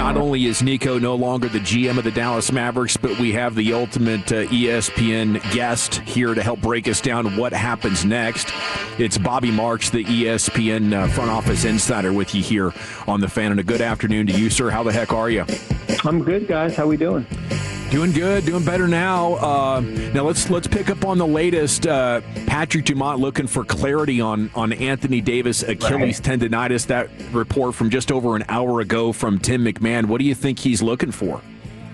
not only is Nico no longer the GM of the Dallas Mavericks, but we have the ultimate ESPN guest here to help break us down what happens next. It's Bobby Marks, the ESPN front office insider, with you here on The Fan. And a good afternoon to you, sir. How the heck are you? I'm good, guys. How we doing? Doing good, doing better now. Now let's pick up on the latest. Patrick Dumont looking for clarity on Anthony Davis Achilles tendonitis. That report from just over an hour ago from Tim McMahon. What do you think he's looking for?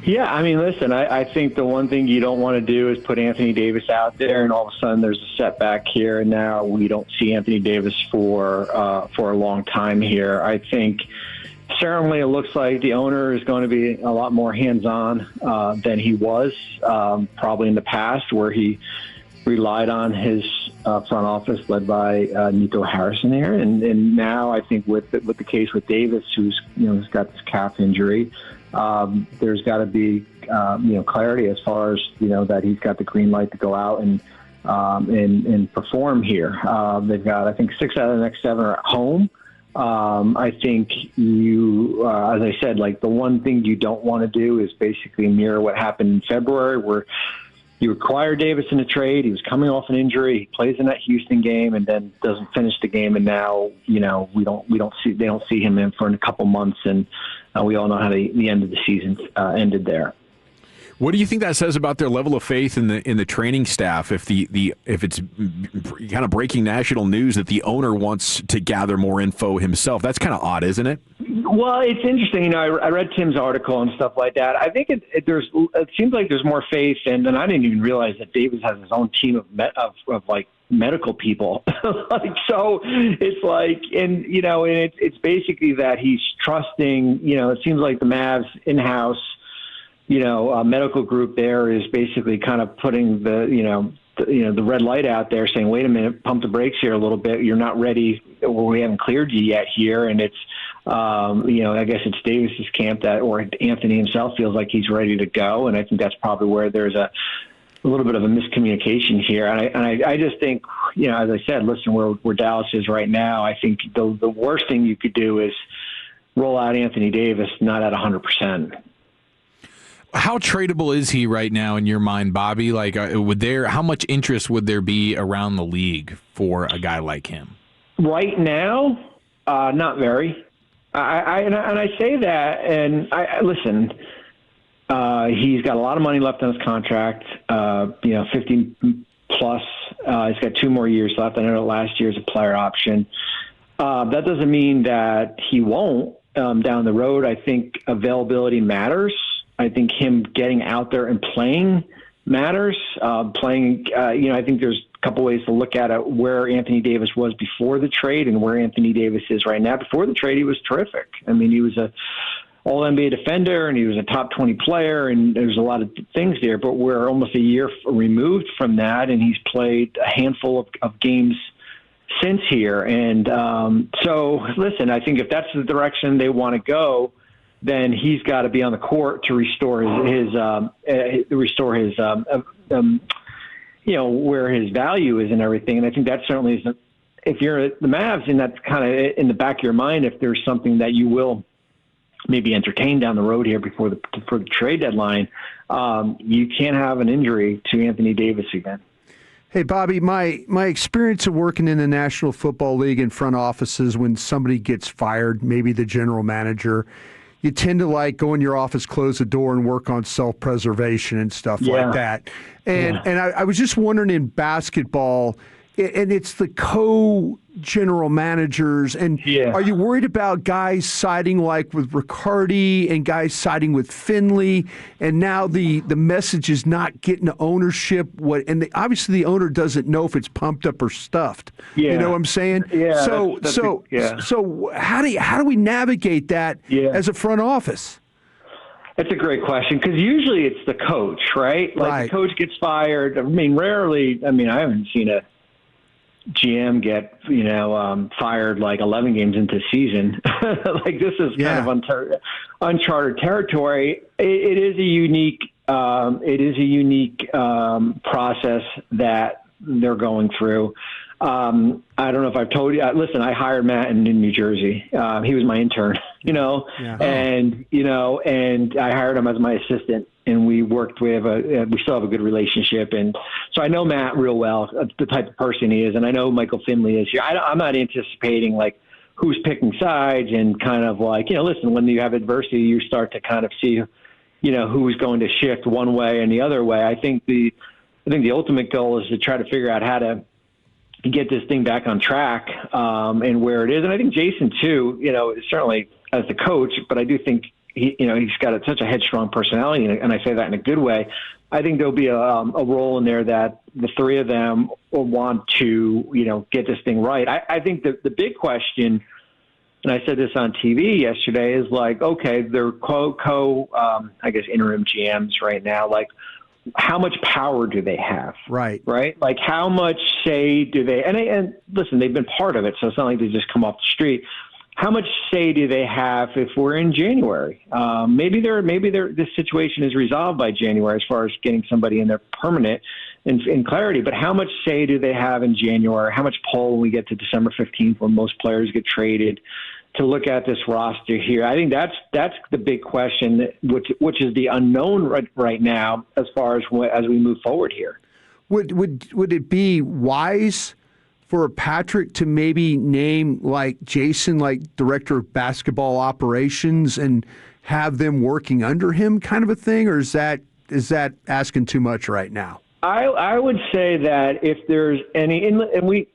Yeah, I mean, listen, I think the one thing you don't want to do is put Anthony Davis out there, and all of a sudden there's a setback here, and now we don't see Anthony Davis for a long time here. I think certainly it looks like the owner is going to be a lot more hands-on than he was probably in the past, where he relied on his front office led by Nico Harrison here. And now I think with the case with Davis, who's got this calf injury, there's got to be clarity as far as that he's got the green light to go out and perform here. They've got, I think, 6 out of the next 7 are at home. I think as I said, like, the one thing you don't want to do is basically mirror what happened in February, where you acquired Davis in a trade. He was coming off an injury. He plays in that Houston game and then doesn't finish the game. And now, they don't see him in for a couple months. And we all know how the end of the season ended there. What do you think that says about their level of faith in the training staff? If it's kind of breaking national news that the owner wants to gather more info himself, that's kind of odd, isn't it? Well, it's interesting. I read Tim's article and stuff like that. I think it seems like there's more faith, and I didn't even realize that Davis has his own team of medical people. So it's like, and it's basically that he's trusting. It seems like the Mavs in-house medical group there is basically kind of putting the red light out there, saying, wait a minute, pump the brakes here a little bit. You're not ready, or we haven't cleared you yet here. And it's, I guess it's Davis's camp or Anthony himself feels like he's ready to go. And I think that's probably where there's a little bit of a miscommunication here. And I just think, as I said, listen, where Dallas is right now, I think the worst thing you could do is roll out Anthony Davis not at 100%. How tradable is he right now in your mind, Bobby? Like, how much interest would there be around the league for a guy like him? Right now, not very. I say that, and listen. He's got a lot of money left on his contract. 50 plus. He's got 2 more years left. I know last year's a player option. That doesn't mean that he won't down the road. I think availability matters. I think him getting out there and playing matters. I think there's a couple ways to look at it, where Anthony Davis was before the trade and where Anthony Davis is right now. Before the trade, he was terrific. I mean, he was a All-NBA defender, and he was a top 20 player, and there's a lot of things there. But we're almost a year removed from that, and he's played a handful of games since here. And so, listen, I think if that's the direction they want to go, then he's got to be on the court to restore his where his value is and everything. And I think that certainly is, if you're the Mavs, and that's kind of in the back of your mind, if there's something that you will maybe entertain down the road here before the trade deadline, you can't have an injury to Anthony Davis again. Hey, Bobby, my experience of working in the National Football League in front offices, when somebody gets fired, maybe the general manager, you tend to go in your office, close the door, and work on self-preservation and stuff like that. And I was just wondering, in basketball, and it's the co-general managers, and are you worried about guys siding with Riccardi and guys siding with Finley, and now the message is not getting to ownership? Obviously the owner doesn't know if it's pumped up or stuffed. You know what I'm saying? Yeah. So how do we navigate that as a front office? That's a great question, because usually it's the coach, right? The coach gets fired. I mean, rarely. I mean, I haven't seen a GM get fired 11 games into the season. This is kind of uncharted territory. It is a unique process that they're going through. I don't know if I've told you. Listen, I hired Matt in New Jersey. He was my intern. and I hired him as my assistant, and we worked. We still have a good relationship, and so I know Matt real well, the type of person he is, and I know Michael Finley is here. I'm not anticipating like who's picking sides and kind of like, listen, when you have adversity, you start to kind of see, who's going to shift one way and the other way. I think the ultimate goal is to try to figure out how to get this thing back on track and where it is. And I think Jason too, certainly as the coach, but I do think he's got such a headstrong personality, and I say that in a good way. I think there'll be a role in there that the three of them will want to, get this thing right. I think the big question, and I said this on TV yesterday, is like, okay, they're I guess interim GMs right now. Like, how much power do they have? Right. Like, how much say do they? And listen, they've been part of it, so it's not like they just come off the street. How much say do they have if we're in January? Maybe this situation is resolved by January as far as getting somebody in there permanent in clarity. But how much say do they have in January? How much pull when we get to December 15th when most players get traded to look at this roster here? I think that's the big question, which is the unknown right now as far as we move forward here. Would it be wise for Patrick to maybe name like Jason, like director of basketball operations, and have them working under him, kind of a thing, or is that asking too much right now? I would say that if there's any,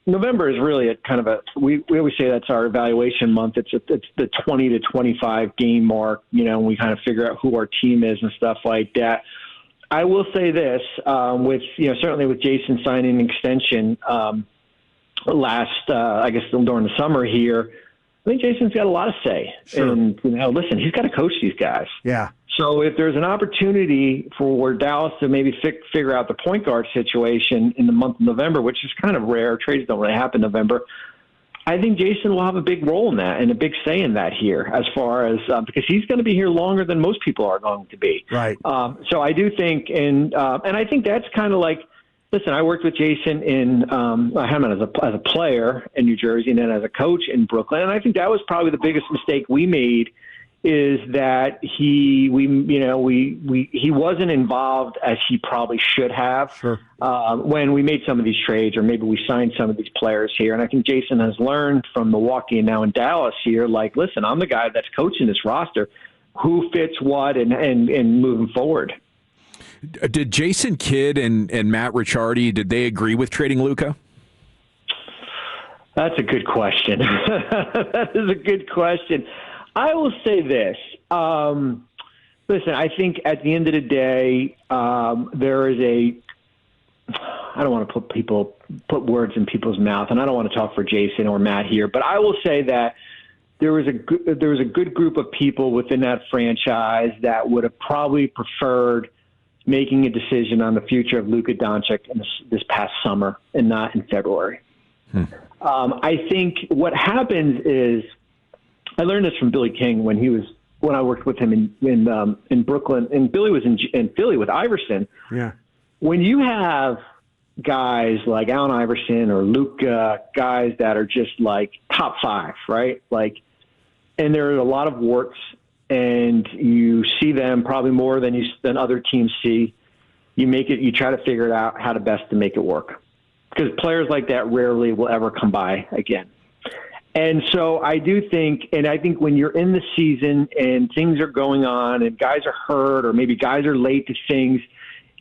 November is really a kind of we always say that's our evaluation month. It's the 20 to 25 game mark, and we kind of figure out who our team is and stuff like that. I will say this, certainly with Jason signing an extension I guess during the summer here, I think Jason's got a lot of say. Sure. And, listen, he's got to coach these guys. Yeah. So if there's an opportunity for Dallas to maybe figure out the point guard situation in the month of November, which is kind of rare, trades don't really happen in November, I think Jason will have a big role in that and a big say in that here as far as because he's going to be here longer than most people are going to be. Right. So I do think, and I think that's kind of like, listen, I worked with Jason I had him as a player in New Jersey and then as a coach in Brooklyn, and I think that was probably the biggest mistake we made is that he wasn't involved as he probably should have. Sure. When we made some of these trades or maybe we signed some of these players here. And I think Jason has learned from Milwaukee and now in Dallas here, like, listen, I'm the guy that's coaching this roster. Who fits what and moving forward. Did Jason Kidd and Matt Ricciardi, did they agree with trading Luka? That's a good question. That is a good question. I will say this. Listen, I think at the end of the day, there is I don't want to put words in people's mouth, and I don't want to talk for Jason or Matt here, but I will say that there was a good group of people within that franchise that would have probably preferred making a decision on the future of Luka Doncic this past summer and not in February. I think what happens is, I learned this from Billy King when I worked with him in Brooklyn, and Billy was in Philly with Iverson. Yeah. When you have guys like Allen Iverson or Luka, guys that are just like top five, right? Like, and there are a lot of warts, and you see them probably more than other teams see. You try to figure it out how to best to make it work, because players like that rarely will ever come by again. And so I think when you're in the season and things are going on and guys are hurt or maybe guys are late to things,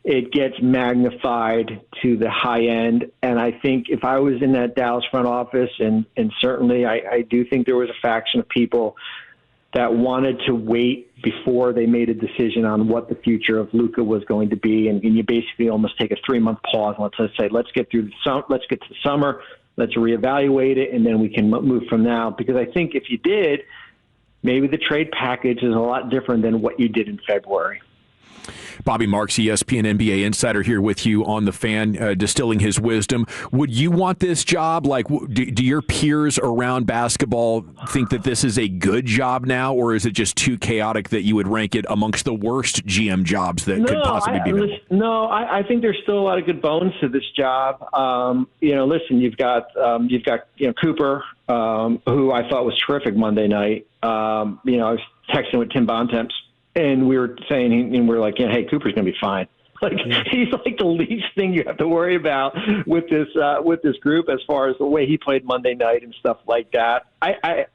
it gets magnified to the high end. And I think if I was in that Dallas front office, and certainly I do think there was a faction of people that wanted to wait before they made a decision on what the future of Luka was going to be. And you basically almost take a 3-month pause. And let's get to the summer. Let's reevaluate it, and then we can move from now. Because I think if you did, maybe the trade package is a lot different than what you did in February. Bobby Marks, ESPN NBA insider, here with you on The Fan, distilling his wisdom. Would you want this job? Like, do your peers around basketball think that this is a good job now, or is it just too chaotic that you would rank it amongst the worst GM jobs that could possibly be available? No, I think there's still a lot of good bones to this job. Listen, you've got Cooper, who I thought was terrific Monday night. I was texting with Tim Bontemps, and we were saying, and we're like, hey, Cooper's going to be fine. He's like the least thing you have to worry about with this group as far as the way he played Monday night and stuff like that.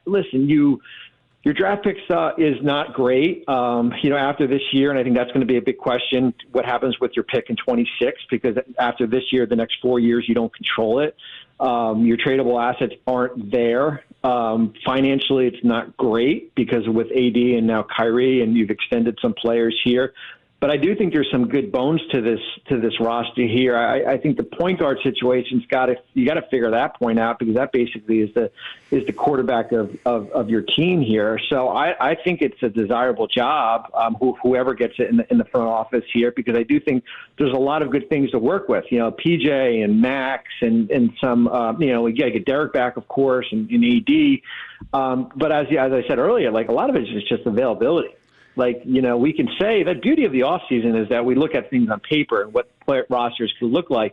Listen, your draft picks is not great, after this year, and I think that's going to be a big question, what happens with your pick in 26, because after this year, the next 4 years, you don't control it. Your tradable assets aren't there. Financially, it's not great because with AD and now Kyrie, and you've extended some players here. But I do think there's some good bones to this roster here. I think the point guard situation's you got to figure that point out, because that basically is the quarterback of your team here. So I think it's a desirable job, whoever gets it in the front office here, because I do think there's a lot of good things to work with. PJ and Max and some we got to get Derek back, of course, and AD. But as I said earlier, like a lot of it is just availability. We can say the beauty of the offseason is that we look at things on paper and what player rosters could look like.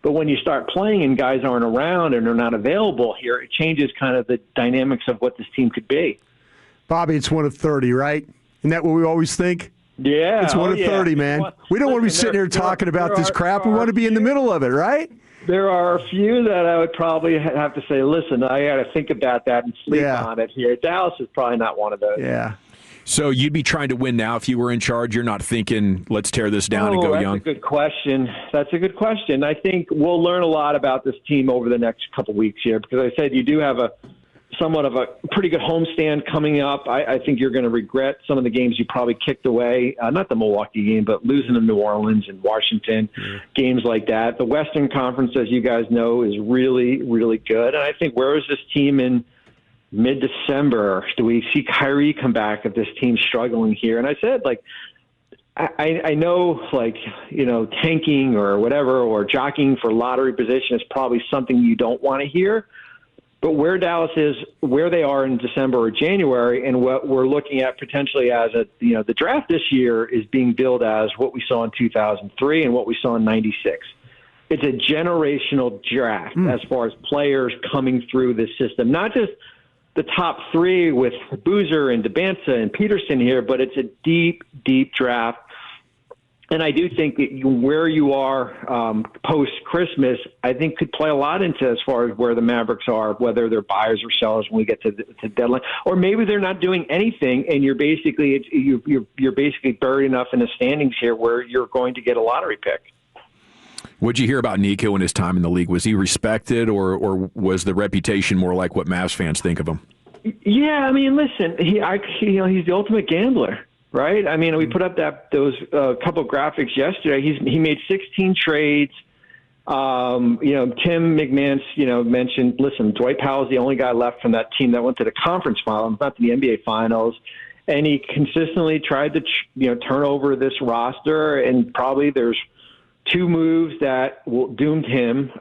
But when you start playing and guys aren't around and they're not available here, it changes kind of the dynamics of what this team could be. Bobby, it's 1 of 30, right? Isn't that what we always think? Yeah. It's 1 of 30, man. We don't want to be sitting here talking about this crap. We want to be in the middle of it, right? There are a few that I would probably have to say, listen, I got to think about that and sleep on it here. Dallas is probably not one of those. Yeah. So you'd be trying to win now if you were in charge. You're not thinking, let's tear this down and go young. That's a good question. I think we'll learn a lot about this team over the next couple weeks here, because I said you do have somewhat of a pretty good homestand coming up. I think you're going to regret some of the games you probably kicked away. Not the Milwaukee game, but losing to New Orleans and Washington, games like that. The Western Conference, as you guys know, is really, really good. And I think where is this team in mid-December? Do we see Kyrie come back if this team's struggling here? And I said, I know, tanking or whatever, or jockeying for lottery position is probably something you don't want to hear. But where Dallas is, where they are in December or January, and what we're looking at potentially as the draft this year is being billed as what we saw in 2003 and what we saw in 96. It's a generational draft as far as players coming through this system, not just the top three with Boozer and DeBanza and Peterson here, but it's a deep, deep draft. And I do think that where you are post-Christmas, I think could play a lot into as far as where the Mavericks are, whether they're buyers or sellers when we get to deadline, or maybe they're not doing anything, and you're basically buried enough in the standings here where you're going to get a lottery pick. What'd you hear about Nico and his time in the league? Was he respected, or was the reputation more like what Mavs fans think of him? Yeah, I mean, listen, he's the ultimate gambler, right? I mean, we put up those couple of graphics yesterday. He made 16 trades. Tim McMahon, mentioned, listen, Dwight Powell's the only guy left from that team that went to the conference finals, not to the NBA finals. And he consistently tried to, turn over this roster, and probably there's two moves that doomed him.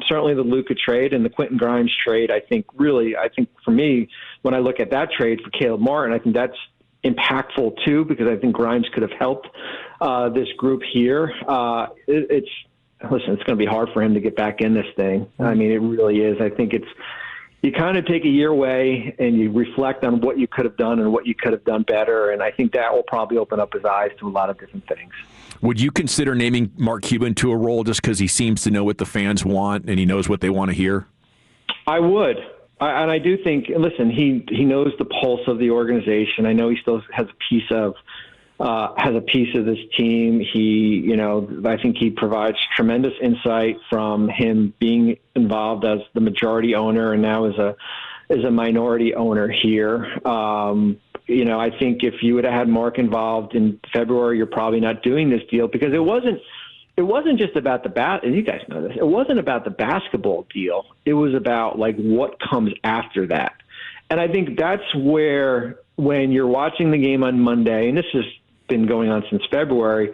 Certainly the Luka trade and the Quentin Grimes trade. I think for me, when I look at that trade for Caleb Martin, I think that's impactful too, because I think Grimes could have helped this group here. It's going to be hard for him to get back in this thing. I mean, it really is. I think you kind of take a year away and you reflect on what you could have done and what you could have done better. And I think that will probably open up his eyes to a lot of different things. Would you consider naming Mark Cuban to a role just because he seems to know what the fans want and he knows what they want to hear? I would. And I do think, listen, he knows the pulse of the organization. I know he still has a piece of this team. I think he provides tremendous insight from him being involved as the majority owner and now as a minority owner here. I think if you would have had Mark involved in February, you're probably not doing this deal, because it wasn't just about and you guys know this, it wasn't about the basketball deal. It was about what comes after that. And I think that's where, when you're watching the game on Monday, and this is been going on since February.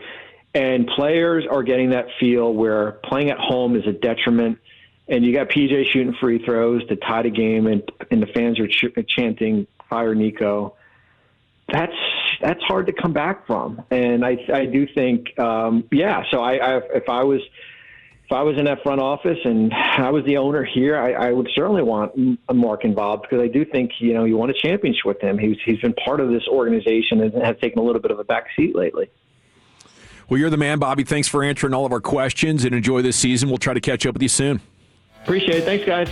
And players are getting that feel where playing at home is a detriment. And you got PJ shooting free throws to tie the game, and the fans are chanting, "Fire Nico." That's hard to come back from. And I do think, So if I was in that front office and I was the owner here, I would certainly want Mark involved, because I do think, you won a championship with him. He's been part of this organization and has taken a little bit of a back seat lately. Well, you're the man, Bobby. Thanks for answering all of our questions, and enjoy this season. We'll try to catch up with you soon. Appreciate it. Thanks, guys.